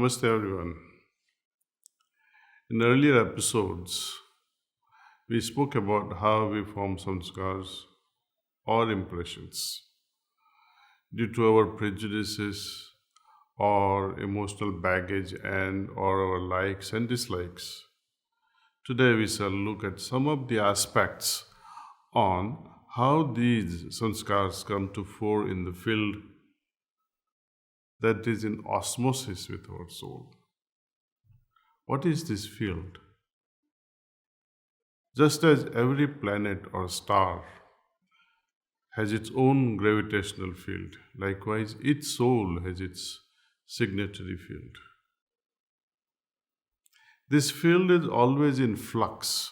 Namaste everyone. In earlier episodes, we spoke about how we form sanskars or impressions due to our prejudices or emotional baggage and or our likes and dislikes. Today we shall look at some of the aspects on how these sanskars come to fore in the field that is in osmosis with our soul. What is this field? Just as every planet or star has its own gravitational field, likewise each soul has its signatory field. This field is always in flux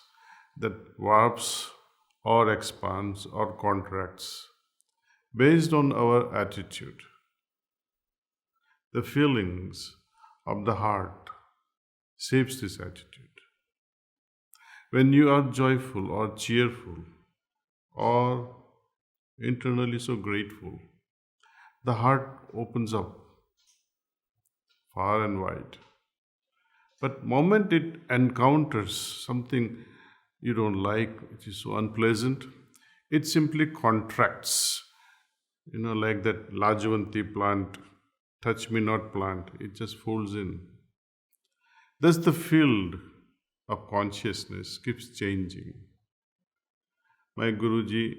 that warps or expands or contracts based on our attitude. The feelings of the heart shapes this attitude. When you are joyful or cheerful or internally so grateful, the heart opens up far and wide. But moment it encounters something you don't like, which is so unpleasant, it simply contracts. Like that Lajavanti plant, touch me not plant, it just folds in. Thus the field of consciousness keeps changing. My Guruji,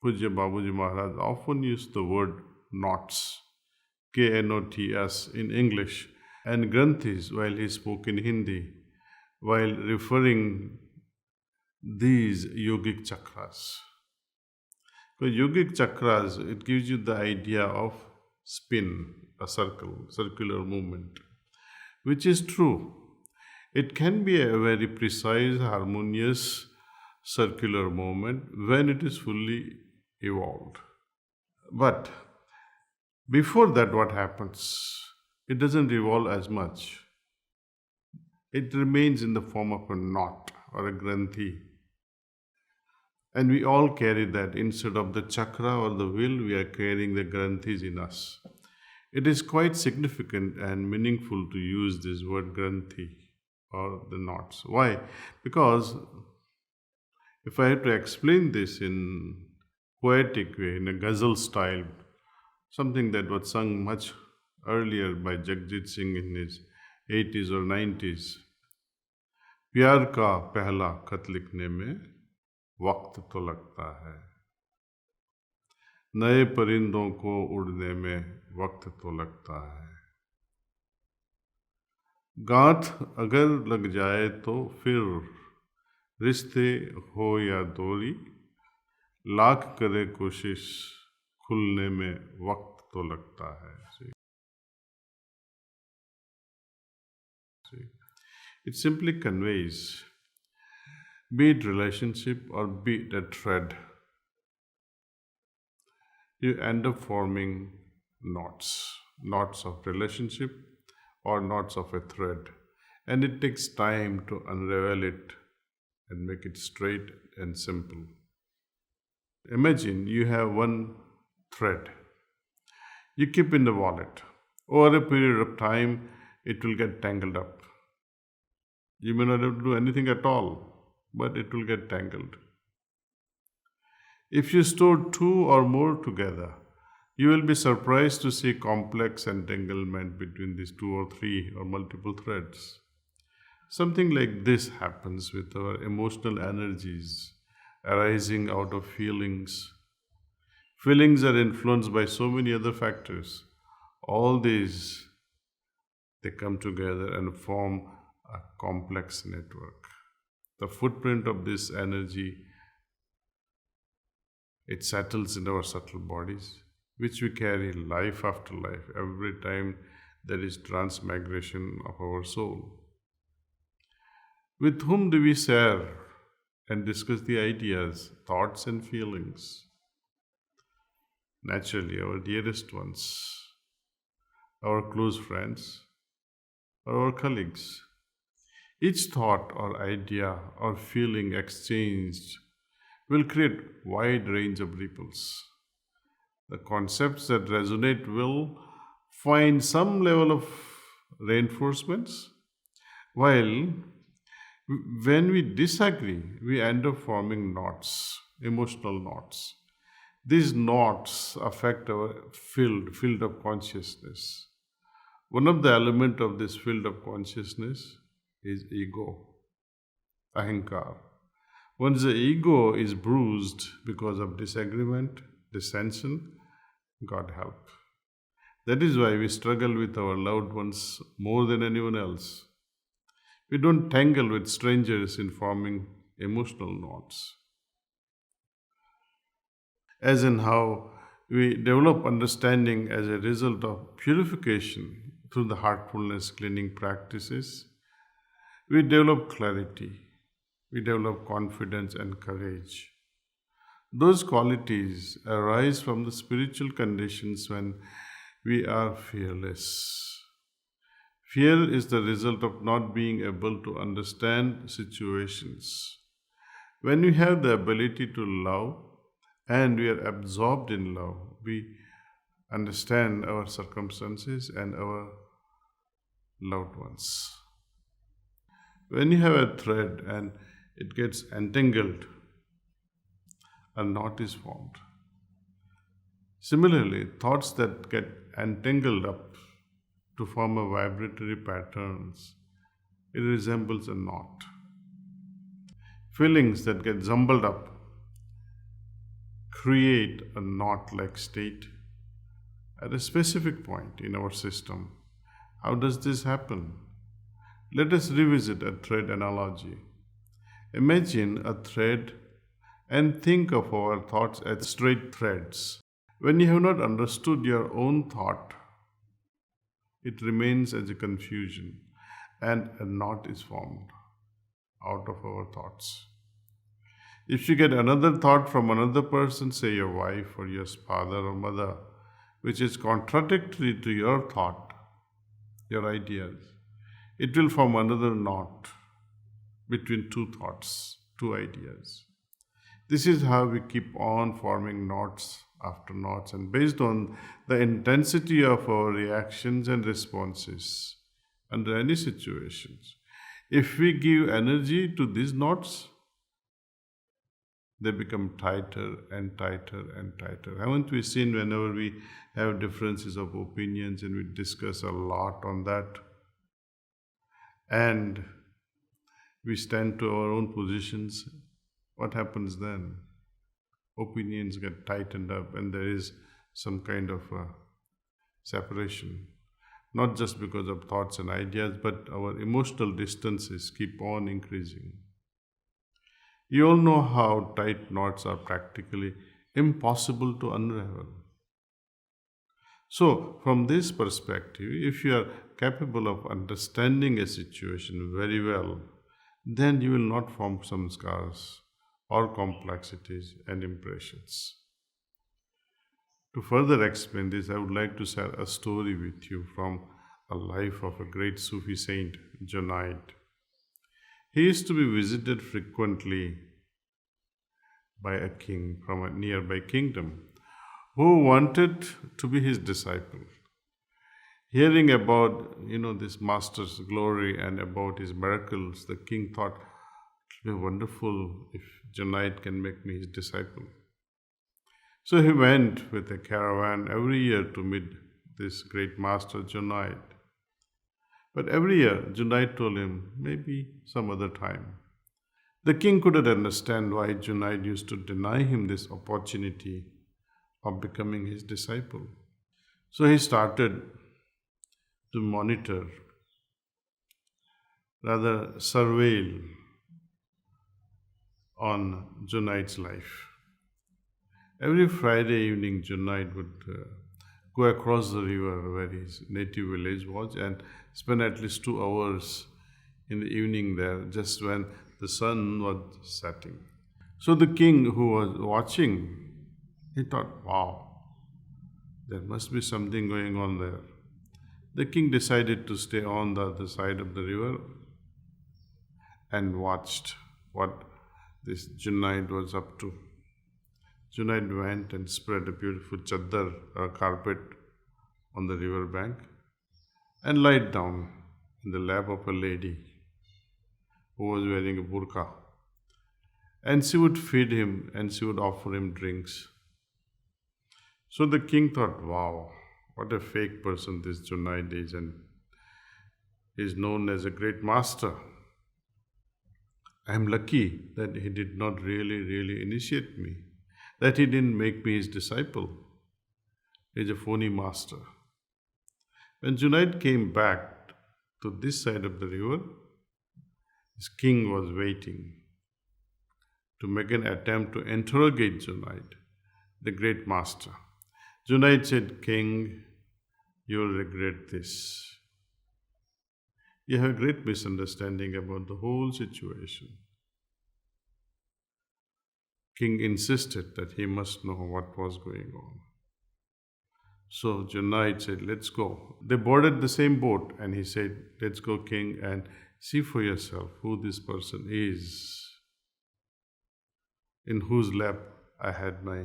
Pujya Babuji Maharaj, often used the word knots, K-N-O-T-S in English, and granthis while he spoke in Hindi, while referring these yogic chakras. So yogic chakras, it gives you the idea of spin, a circular movement, which is true. It can be a very precise, harmonious, circular movement when it is fully evolved. But before that, what happens? It doesn't revolve as much. It remains in the form of a knot or a granthi. And we all carry that. Instead of the chakra or the will, we are carrying the granthis in us. It is quite significant and meaningful to use this word granthi or the knots. Why? Because if I had to explain this in poetic way, in a ghazal style, something that was sung much earlier by Jagjit Singh in his 80s or 90s, प्यार का पहला खत लिखने में वक्त तो लगता है, नए परिंदों को उड़ने में वक्त तो लगता है, गांठ अगर लग जाए तो फिर रिश्ते हो या दूरी, लाख करे कोशिश खुलने में वक्त तो लगता है. It simply conveys, be it relationship or be it a thread, you end up forming knots of relationship or knots of a thread, and it takes time to unravel it and make it straight and simple. Imagine you have one thread, you keep in the wallet. Over a period of time, it will get tangled up. You may not have to do anything at all, but it will get tangled. If you store two or more together, you will be surprised to see complex entanglement between these two or three or multiple threads. Something like this happens with our emotional energies arising out of feelings. Feelings are influenced by so many other factors. All these, they come together and form a complex network. The footprint of this energy, it settles in our subtle bodies, which we carry life after life, every time there is transmigration of our soul. With whom do we share and discuss the ideas, thoughts and feelings? Naturally, our dearest ones, our close friends, or our colleagues. Each thought or idea or feeling exchanged will create wide range of ripples. The concepts that resonate will find some level of reinforcements. While when we disagree, we end up forming knots, emotional knots. These knots affect our field of consciousness. One of the elements of this field of consciousness is ego, ahankar. Once the ego is bruised because of disagreement, dissension, God help. That is why we struggle with our loved ones more than anyone else. We don't tangle with strangers in forming emotional knots. As in how we develop understanding as a result of purification through the heartfulness cleaning practices, we develop clarity, we develop confidence and courage. Those qualities arise from the spiritual conditions when we are fearless. Fear is the result of not being able to understand situations. When we have the ability to love and we are absorbed in love, we understand our circumstances and our loved ones. When you have a thread and it gets entangled, a knot is formed. Similarly, thoughts that get entangled up to form a vibratory patterns, it resembles a knot. Feelings that get jumbled up create a knot-like state at a specific point in our system. How does this happen? Let us revisit a thread analogy. Imagine a thread and think of our thoughts as straight threads. When you have not understood your own thought, it remains as a confusion and a knot is formed out of our thoughts. If you get another thought from another person, say your wife or your father or mother, which is contradictory to your thought, your ideas, it will form another knot between two thoughts, two ideas. This is how we keep on forming knots after knots, and based on the intensity of our reactions and responses under any situations, if we give energy to these knots, they become tighter and tighter and tighter. Haven't we seen whenever we have differences of opinions and we discuss a lot on that and we stand to our own positions, what happens then? Opinions get tightened up and there is some kind of separation. Not just because of thoughts and ideas, but our emotional distances keep on increasing. You all know how tight knots are practically impossible to unravel. So, from this perspective, if you are capable of understanding a situation very well, then you will not form samskars or complexities and impressions. To further explain this, I would like to share a story with you from a life of a great Sufi saint, Junaid. He used to be visited frequently by a king from a nearby kingdom who wanted to be his disciple. Hearing about, this master's glory and about his miracles, the king thought, it would be wonderful if Junaid can make me his disciple. So he went with a caravan every year to meet this great master Junaid. But every year, Junaid told him, maybe some other time. The king couldn't understand why Junaid used to deny him this opportunity of becoming his disciple. So he started to monitor, rather surveil on Junaid's life. Every Friday evening, Junaid would go across the river where his native village was and spend at least 2 hours in the evening there, just when the sun was setting. So the king who was watching, he thought, wow, there must be something going on there. The king decided to stay on the other side of the river and watched what this Junaid was up to. Junaid went and spread a beautiful chadar, or carpet, on the river bank and lied down in the lap of a lady who was wearing a burqa. And she would feed him and she would offer him drinks. So the king thought, wow, what a fake person this Junaid is, and is known as a great master. I am lucky that he did not really initiate me, that he didn't make me his disciple. He is a phony master. When Junaid came back to this side of the river, his king was waiting to make an attempt to interrogate Junaid, the great master. Junaid said, King, you will regret this. You have a great misunderstanding about the whole situation. King insisted that he must know what was going on. So Junaid said, let's go. They boarded the same boat and he said, let's go, King, and see for yourself who this person is, in whose lap I had my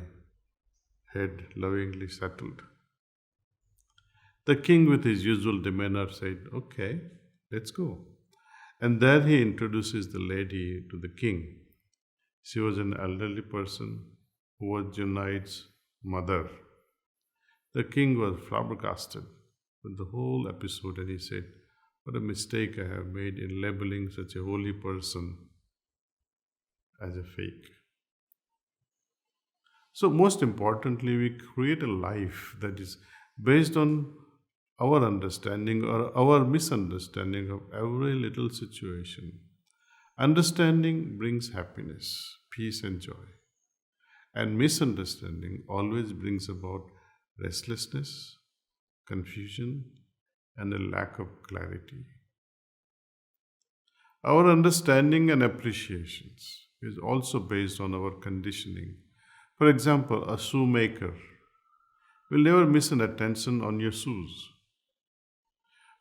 head lovingly settled. The king, with his usual demeanor, said, okay, let's go. And there he introduces the lady to the king. She was an elderly person who was Junaid's mother. The king was flabbergasted with the whole episode and he said, what a mistake I have made in labeling such a holy person as a fake. So most importantly, we create a life that is based on our understanding or our misunderstanding of every little situation. Understanding brings happiness, peace and joy. And misunderstanding always brings about restlessness, confusion, and a lack of clarity. Our understanding and appreciations is also based on our conditioning. For example, a shoemaker will never miss an attention on your shoes.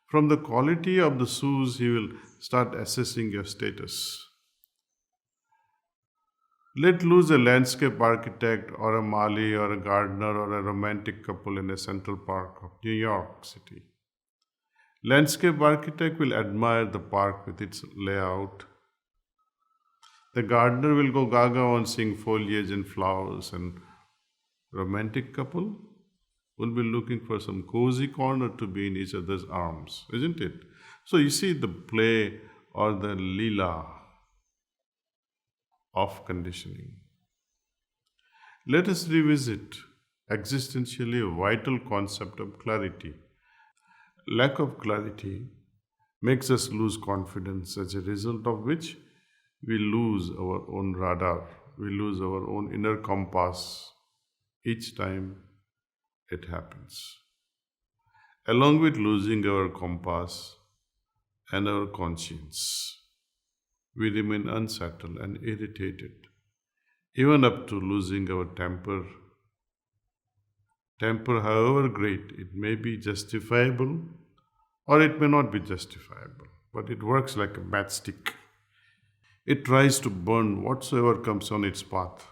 From the quality of the shoes, he will start assessing your status. Let loose a landscape architect or a Mali or a gardener or a romantic couple in a Central Park of New York City. Landscape architect will admire the park with its layout. The gardener will go gaga on seeing foliage and flowers, and romantic couple will be looking for some cozy corner to be in each other's arms, isn't it? So you see the play or the lila of conditioning. Let us revisit existentially a vital concept of clarity. Lack of clarity makes us lose confidence, as a result of which we lose our own radar, we lose our own inner compass each time it happens. Along with losing our compass and our conscience, we remain unsettled and irritated, even up to losing our temper. Temper, however great, it may be justifiable or it may not be justifiable, but it works like a matchstick. It tries to burn whatsoever comes on its path,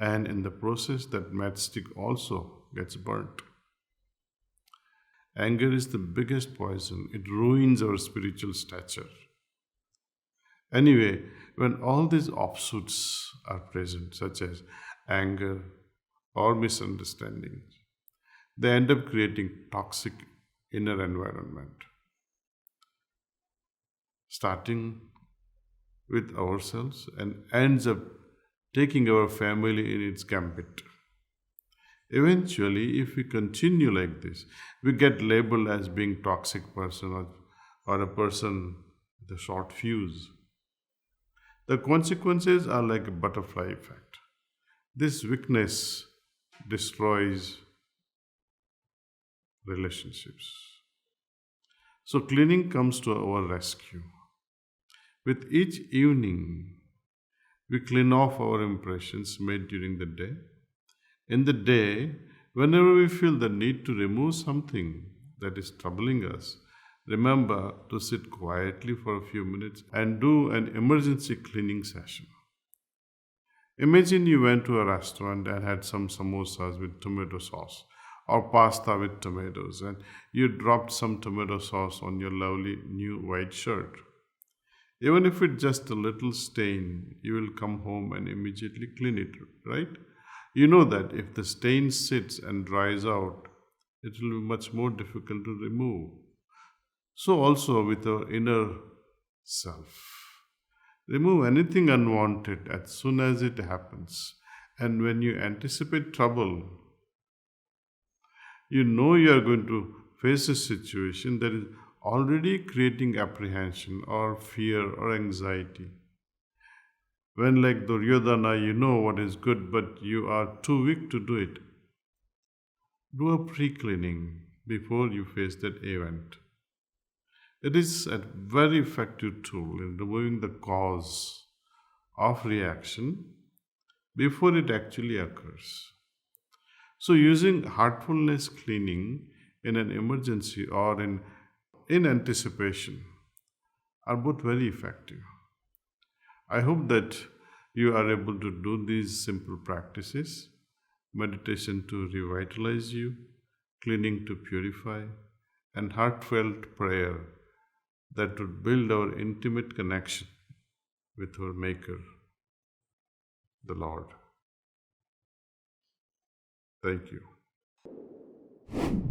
and in the process, that matchstick also gets burnt. Anger is the biggest poison. It ruins our spiritual stature. Anyway, when all these offshoots are present, such as anger or misunderstandings, they end up creating toxic inner environment, starting with ourselves and ends up taking our family in its gambit. Eventually, if we continue like this, we get labeled as being toxic person or a person with a short fuse. The consequences are like a butterfly effect. This weakness destroys relationships. So cleaning comes to our rescue. With each evening, we clean off our impressions made during the day. In the day, whenever we feel the need to remove something that is troubling us, remember to sit quietly for a few minutes and do an emergency cleaning session. Imagine you went to a restaurant and had some samosas with tomato sauce, or pasta with tomatoes, and you dropped some tomato sauce on your lovely new white shirt. Even if it's just a little stain, you will come home and immediately clean it, right? You know that if the stain sits and dries out, it will be much more difficult to remove. So, also with our inner self. Remove anything unwanted as soon as it happens. And when you anticipate trouble, you know you are going to face a situation that is already creating apprehension or fear or anxiety. When, like Duryodhana, you know what is good, but you are too weak to do it, do a pre cleaning before you face that event. It is a very effective tool in removing the cause of reaction before it actually occurs. So, using heartfulness cleaning in an emergency or in anticipation are both very effective. I hope that you are able to do these simple practices: meditation to revitalize you, cleaning to purify, and heartfelt prayer that would build our intimate connection with our Maker, the Lord. Thank you.